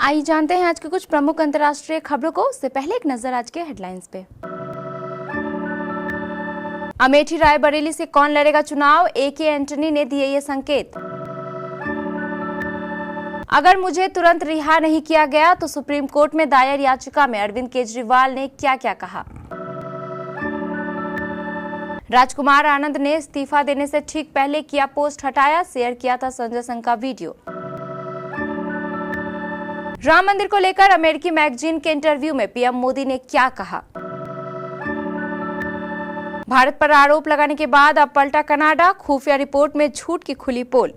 आइए जानते हैं आज के कुछ प्रमुख अंतर्राष्ट्रीय खबरों को। उससे पहले एक नजर आज के हेडलाइंस पे। अमेठी रायबरेली से कौन लड़ेगा चुनाव, ए.के. एंटनी ने दिए ये संकेत। अगर मुझे तुरंत रिहा नहीं किया गया तो सुप्रीम कोर्ट में दायर याचिका में अरविंद केजरीवाल ने क्या क्या कहा। राजकुमार आनंद ने इस्तीफा देने से ठीक पहले किया पोस्ट हटाया, शेयर किया था संजय सिंह का वीडियो। राम मंदिर को लेकर अमेरिकी मैगजीन के इंटरव्यू में पीएम मोदी ने क्या कहा। भारत पर आरोप लगाने के बाद अब पलटा कनाडा, खुफिया रिपोर्ट में झूठ की खुली पोल।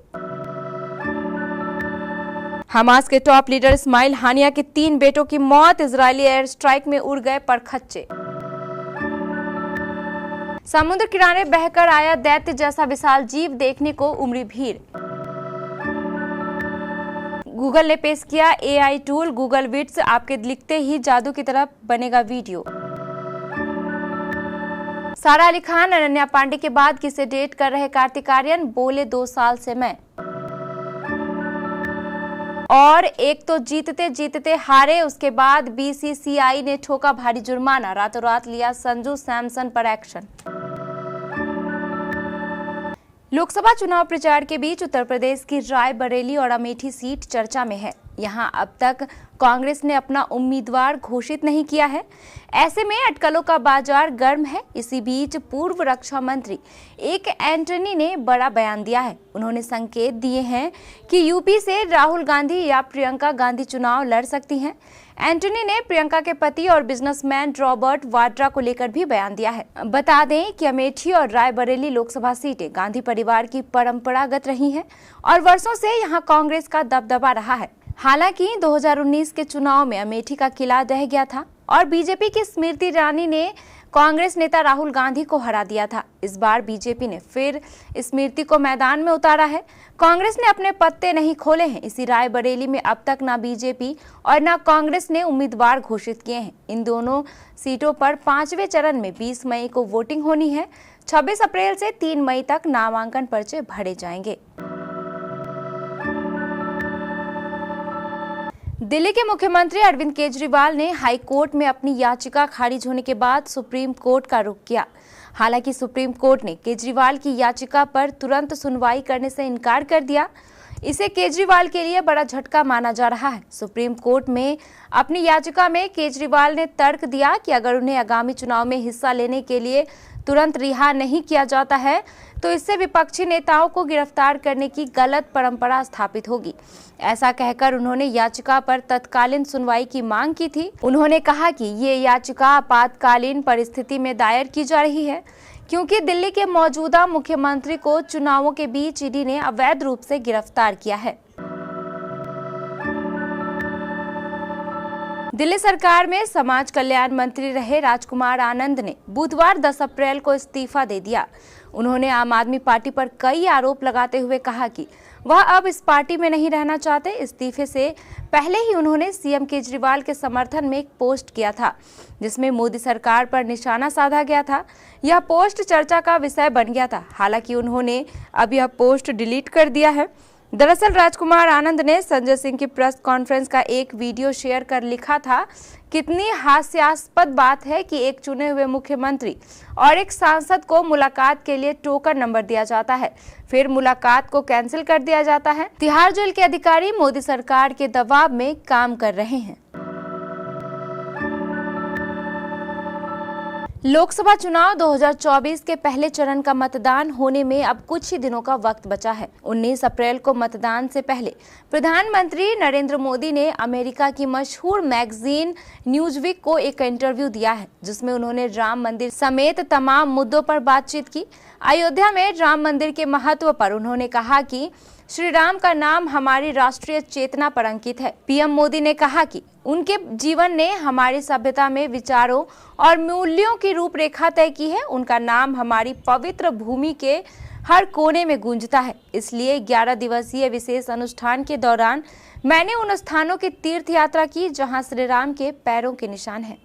हमास के टॉप लीडर इस्माइल हानिया के 3 बेटों की मौत, इजरायली एयर स्ट्राइक में उड़ गए परखच्चे। समुद्र किनारे बहकर आया दैत्य जैसा विशाल जीव, देखने को उमड़ी भीड़। गूगल ने पेश किया एआई टूल गूगल विट्स, आपके लिखते ही जादू की तरह बनेगा वीडियो। सारा अली खान अनन्या पांडे के बाद किसे डेट कर रहे कार्तिक आर्यन, बोले 2 साल से मैं। और एक तो जीतते जीतते हारे, उसके बाद बीसीसीआई ने ठोका भारी जुर्माना, रातों रात लिया संजू सैमसन पर एक्शन। लोकसभा चुनाव प्रचार के बीच उत्तर प्रदेश की रायबरेली और अमेठी सीट चर्चा में है। यहां अब तक कांग्रेस ने अपना उम्मीदवार घोषित नहीं किया है। ऐसे में अटकलों का बाजार गर्म है। इसी बीच पूर्व रक्षा मंत्री ए.के. एंटनी ने बड़ा बयान दिया है। उन्होंने संकेत दिए हैं कि यूपी से राहुल गांधी या प्रियंका गांधी चुनाव लड़ सकती हैं। एंटनी ने प्रियंका के पति और बिजनेसमैन रॉबर्ट वाड्रा को लेकर भी बयान दिया है। बता दें कि अमेठी और रायबरेली लोकसभा सीटें गांधी परिवार की परंपरागत रही हैं और वर्षों से यहां कांग्रेस का दबदबा रहा है। हालांकि 2019 के चुनाव में अमेठी का किला ढह गया था और बीजेपी की स्मृति ईरानी ने कांग्रेस नेता राहुल गांधी को हरा दिया था। इस बार बीजेपी ने फिर स्मृति को मैदान में उतारा है। कांग्रेस ने अपने पत्ते नहीं खोले हैं। इसी रायबरेली में अब तक ना बीजेपी और ना कांग्रेस ने उम्मीदवार घोषित किए हैं। इन दोनों सीटों पर 5वें चरण में 20 मई को वोटिंग होनी है। 26 अप्रैल से 3 मई तक नामांकन पर्चे भरे जाएंगे। दिल्ली के मुख्यमंत्री अरविंद केजरीवाल ने हाई कोर्ट में अपनी याचिका खारिज होने के बाद सुप्रीम कोर्ट का रुख किया। हालांकि सुप्रीम कोर्ट ने केजरीवाल की याचिका पर तुरंत सुनवाई करने से इनकार कर दिया। इसे केजरीवाल के लिए बड़ा झटका माना जा रहा है। सुप्रीम कोर्ट में अपनी याचिका में केजरीवाल ने तर्क दिया कि अगर उन्हें आगामी चुनाव में हिस्सा लेने के लिए तुरंत रिहा नहीं किया जाता है तो इससे विपक्षी नेताओं को गिरफ्तार करने की गलत परंपरा स्थापित होगी। ऐसा कहकर उन्होंने याचिका पर तत्कालीन सुनवाई की मांग की थी। उन्होंने कहा कि ये याचिका आपातकालीन परिस्थिति में दायर की जा रही है क्योंकि दिल्ली के मौजूदा मुख्यमंत्री को चुनावों के बीच ईडी ने अवैध रूप से गिरफ्तार किया है। दिल्ली सरकार में समाज कल्याण मंत्री रहे राजकुमार आनंद ने बुधवार 10 अप्रैल को इस्तीफा दे दिया। उन्होंने आम आदमी पार्टी पर कई आरोप लगाते हुए कहा कि वह अब इस पार्टी में नहीं रहना चाहते। इस्तीफे से पहले ही उन्होंने सीएम केजरीवाल के समर्थन में एक पोस्ट किया था जिसमें मोदी सरकार पर निशाना साधा गया था। यह पोस्ट चर्चा का विषय बन गया था। हालांकि उन्होंने अब यह पोस्ट डिलीट कर दिया है। दरअसल राजकुमार आनंद ने संजय सिंह की प्रेस कॉन्फ्रेंस का एक वीडियो शेयर कर लिखा था, कितनी हास्यास्पद बात है कि एक चुने हुए मुख्यमंत्री और एक सांसद को मुलाकात के लिए टोकन नंबर दिया जाता है, फिर मुलाकात को कैंसिल कर दिया जाता है। तिहाड़ जेल के अधिकारी मोदी सरकार के दबाव में काम कर रहे हैं। लोकसभा चुनाव 2024 के पहले चरण का मतदान होने में अब कुछ ही दिनों का वक्त बचा है। 19 अप्रैल को मतदान से पहले प्रधानमंत्री नरेंद्र मोदी ने अमेरिका की मशहूर मैगजीन न्यूज़वीक को एक इंटरव्यू दिया है जिसमें उन्होंने राम मंदिर समेत तमाम मुद्दों पर बातचीत की। अयोध्या में राम मंदिर के महत्व पर उन्होंने कहा कि श्री राम का नाम हमारी राष्ट्रीय चेतना पर अंकित है। पीएम मोदी ने कहा कि उनके जीवन ने हमारी सभ्यता में विचारों और मूल्यों की रूपरेखा तय की है। उनका नाम हमारी पवित्र भूमि के हर कोने में गूंजता है। इसलिए 11 दिवसीय विशेष अनुष्ठान के दौरान मैंने उन स्थानों की तीर्थ यात्रा की जहां श्री राम के पैरों के निशान हैं।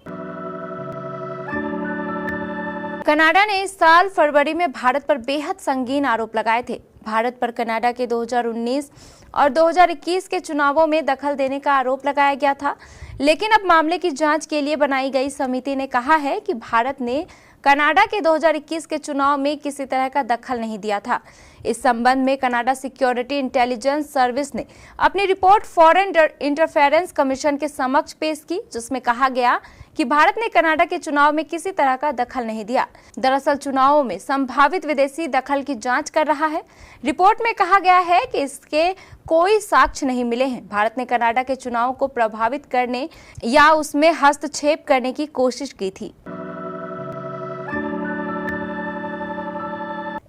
कनाडा ने इस साल फरवरी में भारत पर बेहद संगीन आरोप लगाए थे। भारत पर कनाडा के 2019 और 2021 के चुनावों में दखल देने का आरोप लगाया गया था, लेकिन अब मामले की जांच के लिए बनाई गई समिति ने कहा है कि भारत ने कनाडा के 2021 के चुनाव में किसी तरह का दखल नहीं दिया था। इस संबंध में कनाडा सिक्योरिटी इंटेलिजेंस सर्विस ने अपनी रिपोर्ट फॉरेन इंटरफेरेंस कमीशन के समक्ष पेश की, जिसमें कहा गया कि भारत ने कनाडा के चुनाव में किसी तरह का दखल नहीं दिया। दरअसल चुनावों में संभावित विदेशी दखल की जांच कर रहा है। रिपोर्ट में कहा गया है कि इसके कोई साक्ष्य नहीं मिले हैं। भारत ने कनाडा के चुनाव को प्रभावित करने या उसमें हस्तक्षेप करने की कोशिश की थी।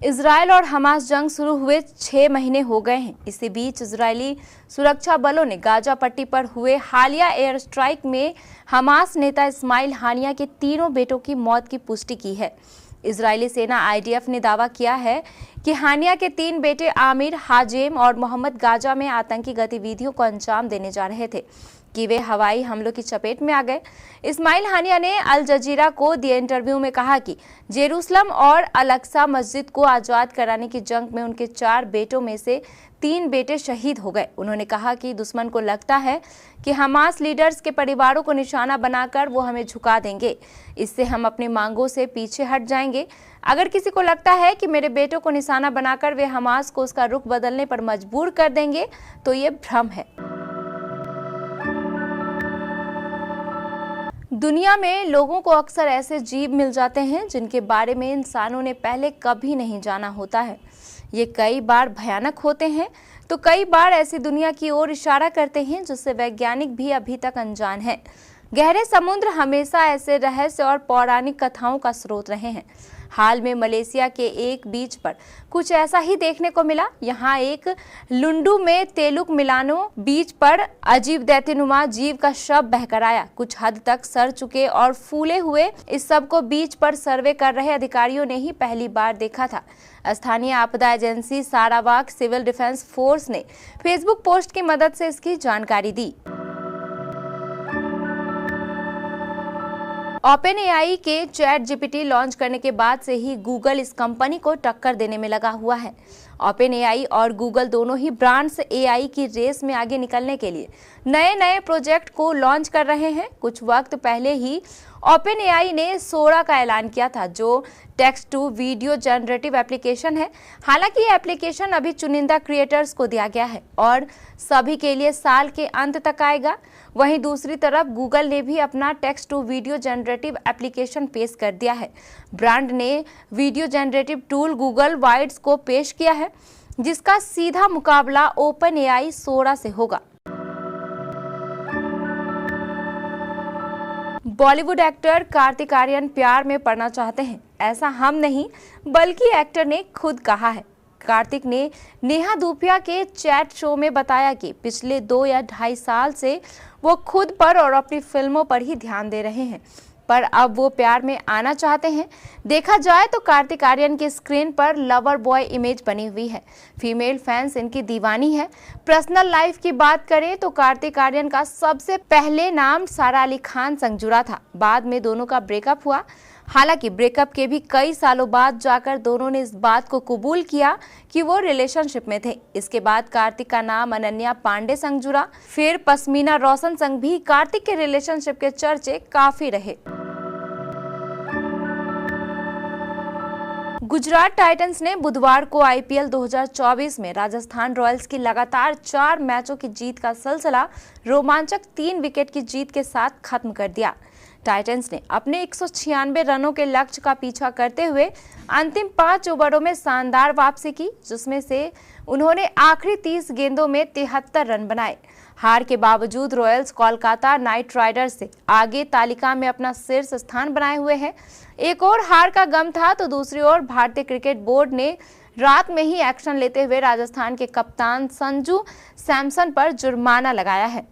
इजरायल और हमास जंग शुरू हुए 6 महीने हो गए हैं। इसी बीच इजरायली सुरक्षा बलों ने गाजा पट्टी पर हुए हालिया एयर स्ट्राइक में हमास नेता इस्माइल हानिया के तीनों बेटों की मौत की पुष्टि की है। इजरायली सेना IDF ने दावा किया है कि हानिया के 3 बेटे आमिर, हाजेम और मोहम्मद गाजा में आतंकी गतिविधियों को अंजाम देने जा रहे थे कि वे हवाई हमलों की चपेट में आ गए। इस्माइल हानिया ने अल जजीरा को दिए इंटरव्यू में कहा कि जेरूसलम और अल-अक्सा मस्जिद को आजाद कराने की जंग में उनके 4 बेटों में से 3 बेटे शहीद हो गए। उन्होंने कहा कि दुश्मन को लगता है कि हमास लीडर्स के परिवारों को निशाना बनाकर वो हमें झुका देंगे, इससे हम अपनी मांगों से पीछे हट जाएंगे। अगर किसी को लगता है कि मेरे बेटों को निशाना बनाकर वे हमास को उसका रुख बदलने पर मजबूर कर देंगे तो ये भ्रम है। दुनिया में लोगों को अक्सर ऐसे जीव मिल जाते हैं जिनके बारे में इंसानों ने पहले कभी नहीं जाना होता है। ये कई बार भयानक होते हैं तो कई बार ऐसी दुनिया की ओर इशारा करते हैं जिससे वैज्ञानिक भी अभी तक अनजान हैं। गहरे समुद्र हमेशा ऐसे रहस्य और पौराणिक कथाओं का स्रोत रहे हैं। हाल में मलेशिया के एक बीच पर कुछ ऐसा ही देखने को मिला। यहाँ एक लुंडू में तेलुक मिलानो बीच पर अजीब दैत्यनुमा जीव का शव बहकर आया। कुछ हद तक सड़ चुके और फूले हुए इस सब को बीच पर सर्वे कर रहे अधिकारियों ने ही पहली बार देखा था। स्थानीय आपदा agency Sarawak civil defence force ने फेसबुक पोस्ट की मदद से इसकी जानकारी दी। OpenAI के ChatGPT लॉन्च करने के बाद से ही गूगल इस कंपनी को टक्कर देने में लगा हुआ है। OpenAI और गूगल दोनों ही ब्रांड्स AI की रेस में आगे निकलने के लिए नए प्रोजेक्ट को लॉन्च कर रहे हैं। कुछ वक्त पहले ही OpenAI ने सोरा का ऐलान किया था, जो text to video generative application है। हालांकि ये एप्लीकेशन अभी चुनिंदा क्रिएटर्स को दिया गया है और सभी के लिए साल के अंत तक आएगा। वहीं दूसरी तरफ गूगल ने भी अपना text to video generative application पेश कर दिया है। ब्रांड ने video generative tool Google Vids को पेश किया है, जिसका सीधा मुकाबला OpenAI सोरा से होगा। बॉलीवुड एक्टर कार्तिक आर्यन प्यार में पड़ना चाहते हैं, ऐसा हम नहीं बल्कि एक्टर ने खुद कहा है। कार्तिक ने नेहा धूपिया के चैट शो में बताया कि पिछले 2 या 2.5 साल से वो खुद पर और अपनी फिल्मों पर ही ध्यान दे रहे हैं, पर अब वो प्यार में आना चाहते हैं। देखा जाए तो कार्तिक आर्यन की स्क्रीन पर लवर बॉय इमेज बनी हुई है। फीमेल फैंस इनकी दीवानी है। पर्सनल लाइफ की बात करें तो कार्तिक आर्यन का सबसे पहले नाम सारा अली खान संग जुड़ा था। बाद में दोनों का ब्रेकअप हुआ। हालांकि ब्रेकअप के भी कई सालों बाद जाकर दोनों ने इस बात को कबूल किया कि वो रिलेशनशिप में थे। इसके बाद कार्तिक का नाम अनन्या पांडे संग जुड़ा। फिर पश्मीना रोशन संग भी कार्तिक के रिलेशनशिप के चर्चे काफी रहे। गुजरात टाइटंस ने बुधवार को IPL 2024 में राजस्थान रॉयल्स की लगातार 4 मैचों की जीत का सिलसिला रोमांचक 3 विकेट की जीत के साथ खत्म कर दिया। टाइटंस ने अपने 196 रनों के लक्ष्य का पीछा करते हुए अंतिम 5 ओवरों में शानदार वापसी की, जिसमें से उन्होंने आखिरी 30 गेंदों में 73 रन बनाए। हार के बावजूद रॉयल्स कोलकाता नाइट राइडर्स से आगे तालिका में अपना शीर्ष स्थान बनाए हुए है। एक और हार का गम था तो दूसरी ओर भारतीय क्रिकेट बोर्ड ने रात में ही एक्शन लेते हुए राजस्थान के कप्तान संजू सैमसन पर जुर्माना लगाया है।